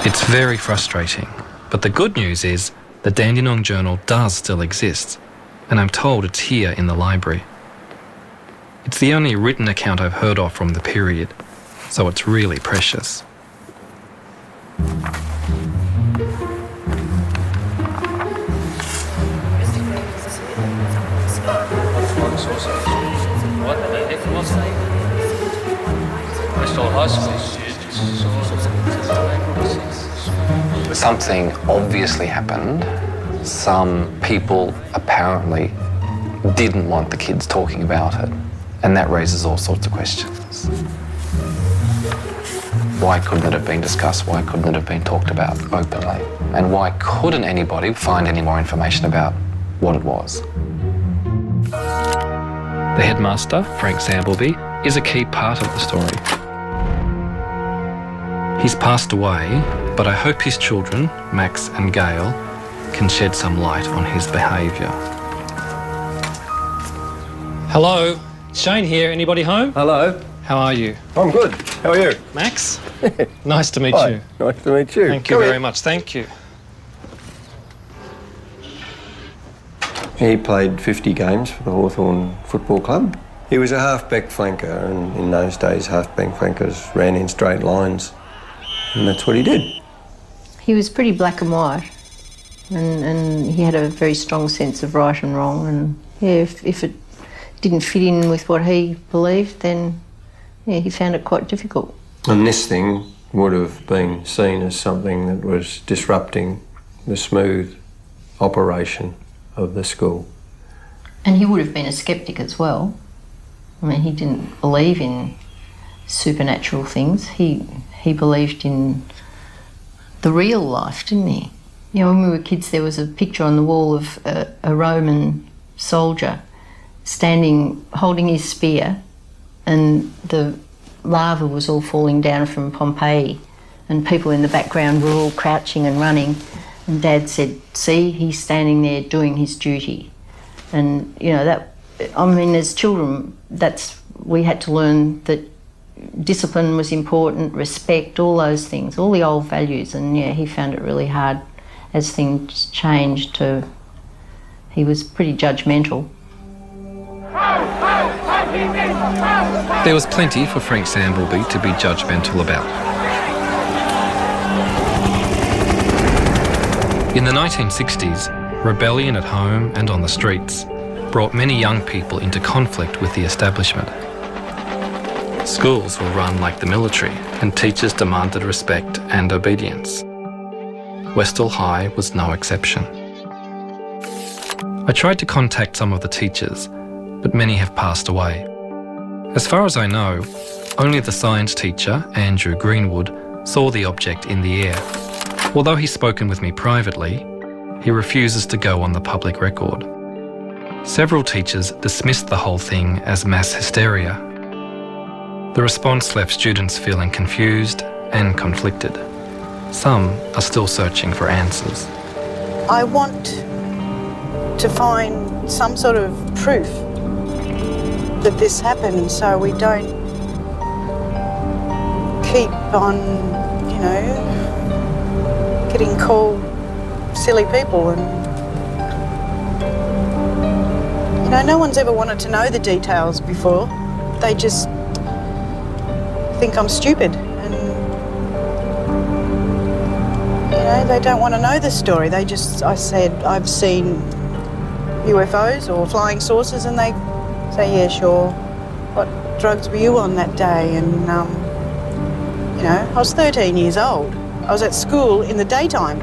It's very frustrating, but the good news is the Dandenong Journal does still exist, and I'm told it's here in the library. It's the only written account I've heard of from the period, so it's really precious. Westall High School. Something obviously happened. Some people apparently didn't want the kids talking about it, and that raises all sorts of questions. Why couldn't it have been discussed? Why couldn't it have been talked about openly? And why couldn't anybody find any more information about what it was? The headmaster, Frank Sambleby, is a key part of the story. He's passed away, but I hope his children, Max and Gail, can shed some light on his behaviour. Hello, Shane here. Anybody home? Hello. How are you? I'm good. How are you? Max? Nice to meet Hi. you. Nice to meet you. Thank you very much. Thank you. He played 50 games for the Hawthorn Football Club. He was a half-back flanker, and in those days half-back flankers ran in straight lines, and that's what he did. He was pretty black and white, and he had a very strong sense of right and wrong, and yeah, if it didn't fit in with what he believed, then yeah, he found it quite difficult. And this thing would have been seen as something that was disrupting the smooth operation of the school. And he would have been a sceptic as well. I mean, he didn't believe in supernatural things. He believed in the real life, didn't he? You know, when we were kids, there was a picture on the wall of a Roman soldier standing, holding his spear, and the lava was all falling down from Pompeii, and people in the background were all crouching and running, and Dad said, "See, he's standing there doing his duty." And, you know, that, I mean, as children, we had to learn that discipline was important, respect, all those things, all the old values, and yeah, he found it really hard as things changed he was pretty judgmental. There was plenty for Frank Sambleby to be judgmental about. In the 1960s, rebellion at home and on the streets brought many young people into conflict with the establishment. Schools were run like the military, and teachers demanded respect and obedience. Westall High was no exception. I tried to contact some of the teachers, but many have passed away. As far as I know, only the science teacher, Andrew Greenwood, saw the object in the air. Although he's spoken with me privately, he refuses to go on the public record. Several teachers dismissed the whole thing as mass hysteria. The response left students feeling confused and conflicted. Some are still searching for answers. I want to find some sort of proof that this happened, so we don't keep on, you know, getting called silly people. And, you know, no one's ever wanted to know the details before. They just think I'm stupid, and, you know, they don't want to know the story. I said, I've seen UFOs or flying saucers, and they say, yeah, sure. What drugs were you on that day? And, you know, I was 13 years old. I was at school in the daytime.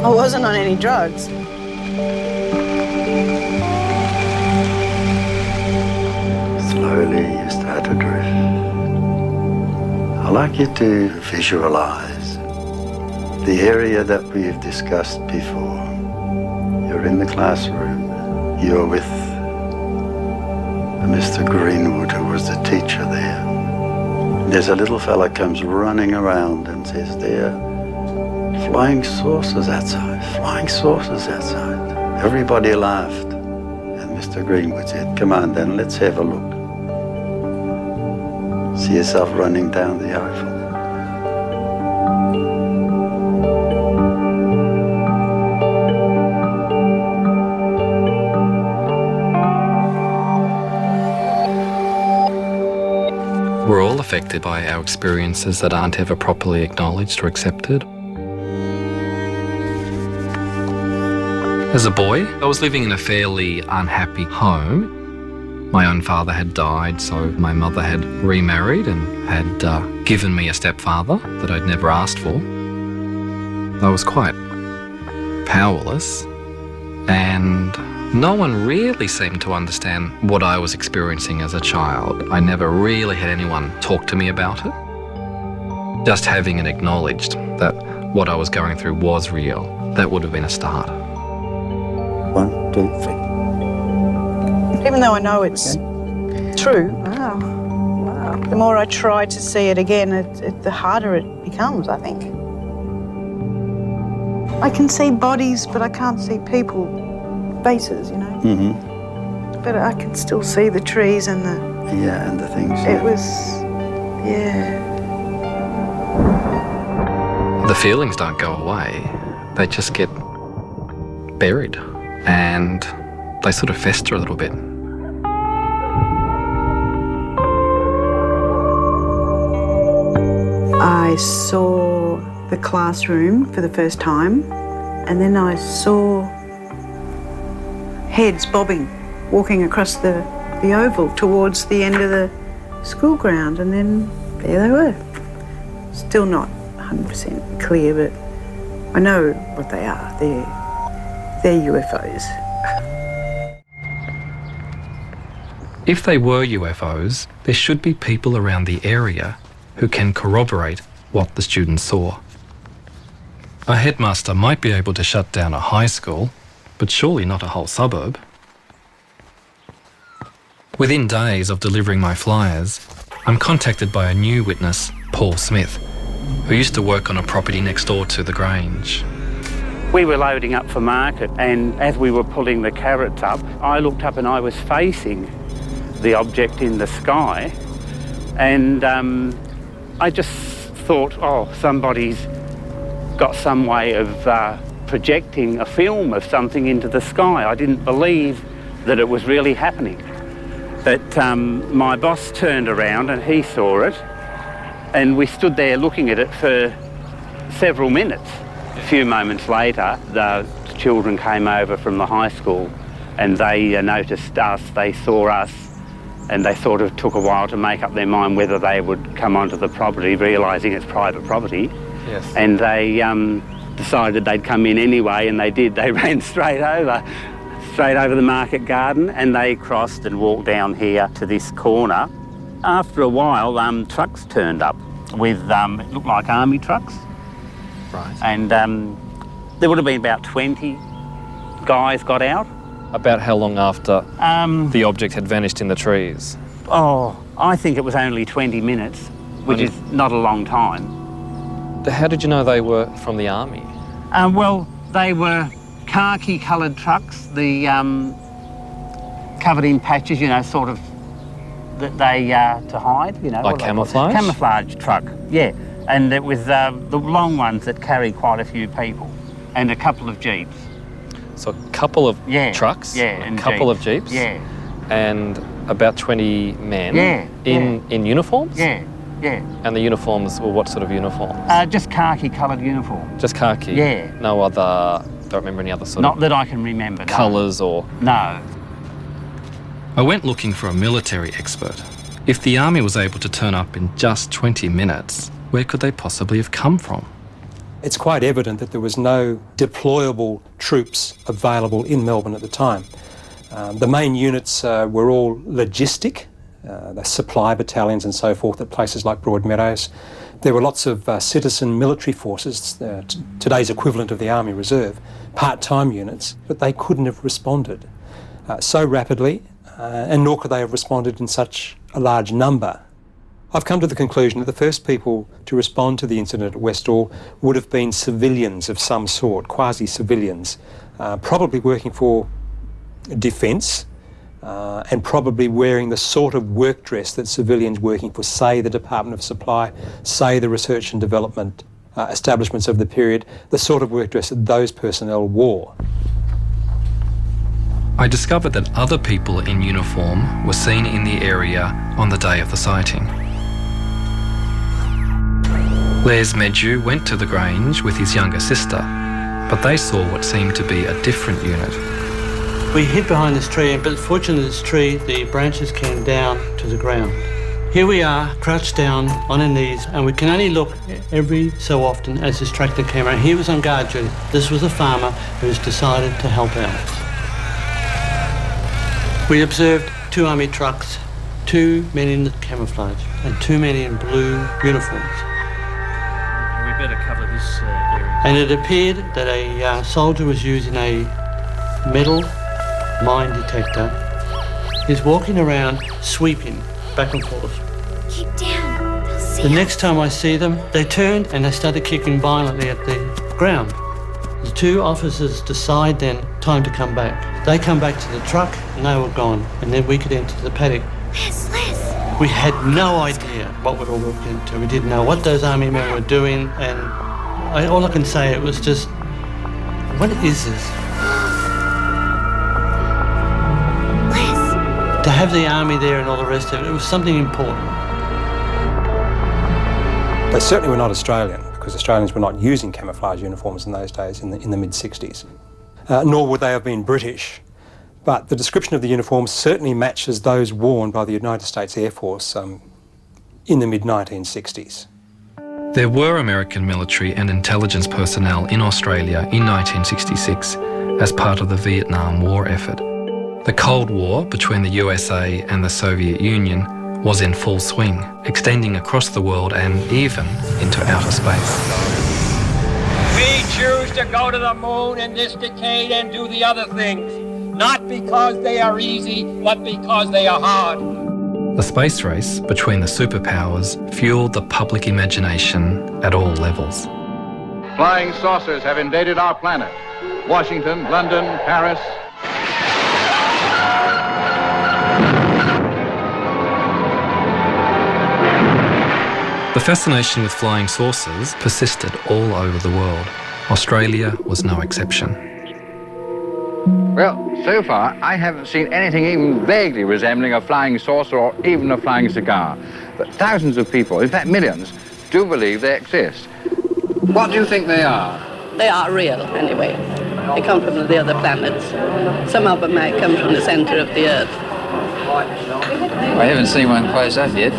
I wasn't on any drugs. Slowly you start to drift. I'd like you to visualize the area that we've discussed before. You're in the classroom. You're with Mr. Greenwood, who was the teacher there. There's a little fella comes running around and says, there are flying saucers outside, flying saucers outside. Everybody laughed. And Mr. Greenwood said, come on then, let's have a look. See yourself running down the Eiffel. We're all affected by our experiences that aren't ever properly acknowledged or accepted. As a boy, I was living in a fairly unhappy home. My own father had died, so my mother had remarried and had given me a stepfather that I'd never asked for. I was quite powerless, and no one really seemed to understand what I was experiencing as a child. I never really had anyone talk to me about it. Just having it acknowledged that what I was going through was real, that would have been a start. 1, 2, 3. Even though I know it's true, wow. The more I try to see it again, the harder it becomes, I think. I can see bodies, but I can't see people, faces, you know. Mm-hmm. But I can still see the trees and the... Yeah, and the things. It was, yeah. The feelings don't go away, they just get buried and they sort of fester a little bit. I saw the classroom for the first time, and then I saw heads bobbing, walking across the oval towards the end of the school ground, and then there they were. Still not 100% clear, but I know what they are. They're UFOs. If they were UFOs, there should be people around the area who can corroborate what the students saw. A headmaster might be able to shut down a high school, but surely not a whole suburb. Within days of delivering my flyers, I'm contacted by a new witness, Paul Smith, who used to work on a property next door to the Grange. We were loading up for market, and as we were pulling the carrots up, I looked up and I was facing the object in the sky, and I just thought, oh, somebody's got some way of projecting a film of something into the sky. I didn't believe that it was really happening. But my boss turned around and he saw it, and we stood there looking at it for several minutes. A few moments later, the children came over from the high school and they noticed us, they saw us, and they sort of took a while to make up their mind whether they would come onto the property, realising it's private property. Yes. And they decided they'd come in anyway, and they did. They ran straight over the market garden, and they crossed and walked down here to this corner. After a while, trucks turned up with, it looked like army trucks. Right. And there would have been about 20 guys got out. About how long after the object had vanished in the trees? Oh, I think it was only 20 minutes, which is not a long time. How did you know they were from the army? Well, they were khaki-coloured trucks, the covered in patches, you know, sort of that they to hide, you know. Like camouflage? Camouflage truck, yeah. And it was the long ones that carried quite a few people, and a couple of jeeps. So a couple of trucks, and a couple of jeeps, and about 20 men in uniforms? Yeah. And the uniforms were what sort of uniforms? Just khaki-coloured uniforms. Just khaki? Yeah. No other, don't remember any other sort Not of... that I can remember, no. Colours or... No. I went looking for a military expert. If the army was able to turn up in just 20 minutes, where could they possibly have come from? It's quite evident that there was no deployable troops available in Melbourne at the time. The main units were all logistic, the supply battalions and so forth at places like Broadmeadows. There were lots of citizen military forces, today's equivalent of the Army Reserve, part-time units, but they couldn't have responded so rapidly, and nor could they have responded in such a large number. I've come to the conclusion that the first people to respond to the incident at Westall would have been civilians of some sort, quasi-civilians, probably working for defence, and probably wearing the sort of work dress that civilians working for, say, the Department of Supply, say, the research and development establishments of the period, the sort of work dress that those personnel wore. I discovered that other people in uniform were seen in the area on the day of the sighting. Les Medju went to the Grange with his younger sister, but they saw what seemed to be a different unit. We hid behind this tree, but fortunately this tree, the branches came down to the ground. Here we are, crouched down on our knees, and we can only look every so often as this tractor came around. He was on guard duty. This was a farmer who has decided to help out. We observed 2 army trucks, 2 men in camouflage, and 2 men in blue uniforms. We better cover this area. And it appeared that a soldier was using a metal mine detector. He's walking around sweeping back and forth. Keep down. They'll see The us. next time I see them, they turned and they started kicking violently at the ground. The 2 officers decide then, time to come back. They come back to the truck and they were gone, and then we could enter the paddock. Les. We had no idea what we'd all walked into. We didn't know what those army men were doing, and all I can say, it was just, what is this? Les. To have the army there and all the rest of it, it was something important. They certainly were not Australian, because Australians were not using camouflage uniforms in those days, in the mid-60s. Nor would they have been British. But the description of the uniforms certainly matches those worn by the United States Air Force in the mid-1960s. There were American military and intelligence personnel in Australia in 1966 as part of the Vietnam War effort. The Cold War between the USA and the Soviet Union was in full swing, extending across the world and even into outer space. We choose to go to the moon in this decade and do the other things, not because they are easy, but because they are hard. The space race between the superpowers fueled the public imagination at all levels. Flying saucers have invaded our planet. Washington, London, Paris. The fascination with flying saucers persisted all over the world. Australia was no exception. Well, so far, I haven't seen anything even vaguely resembling a flying saucer or even a flying cigar. But thousands of people, in fact millions, do believe they exist. What do you think they are? They are real, anyway. They come from the other planets. Some of them may come from the centre of the Earth. I haven't seen one close up yet.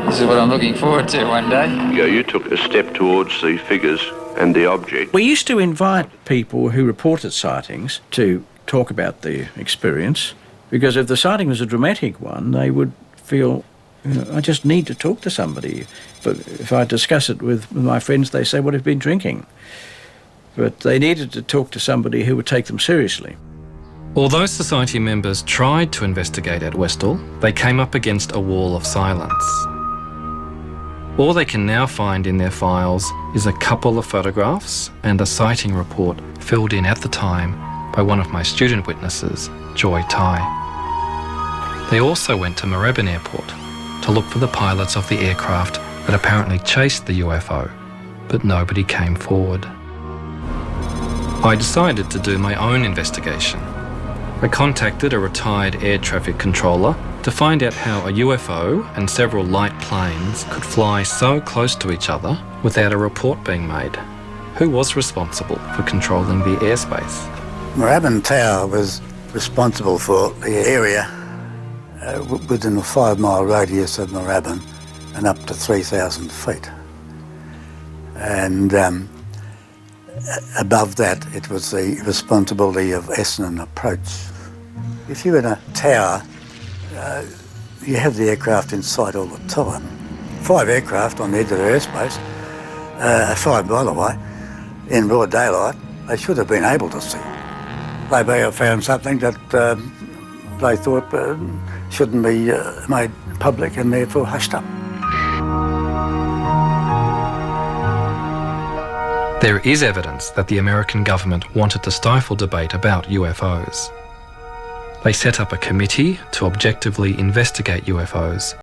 This is what I'm looking forward to one day. You took a step towards the figures and the object. We used to invite people who reported sightings to talk about their experience, because if the sighting was a dramatic one, they would feel, I just need to talk to somebody. But if I discuss it with my friends, they say, well, I've been drinking. But they needed to talk to somebody who would take them seriously. Although society members tried to investigate at Westall, they came up against a wall of silence. All they can now find in their files is a couple of photographs and a sighting report filled in at the time by one of my student witnesses, Joy Tai. They also went to Moorabbin Airport to look for the pilots of the aircraft that apparently chased the UFO, but nobody came forward. I decided to do my own investigation. I contacted a retired air traffic controller to find out how a UFO and several light planes could fly so close to each other without a report being made. Who was responsible for controlling the airspace? Moorabbin Tower was responsible for the area within a 5-mile radius of Moorabbin and up to 3,000 feet. And above that, it was the responsibility of Essendon Approach. If you're in a tower, you have the aircraft in sight all the time. 5 aircraft on the edge of the airspace, 5 by the way, in broad daylight, they should have been able to see. They may have found something that they thought shouldn't be made public and therefore hushed up. There is evidence that the American government wanted to stifle debate about UFOs. They set up a committee to objectively investigate UFOs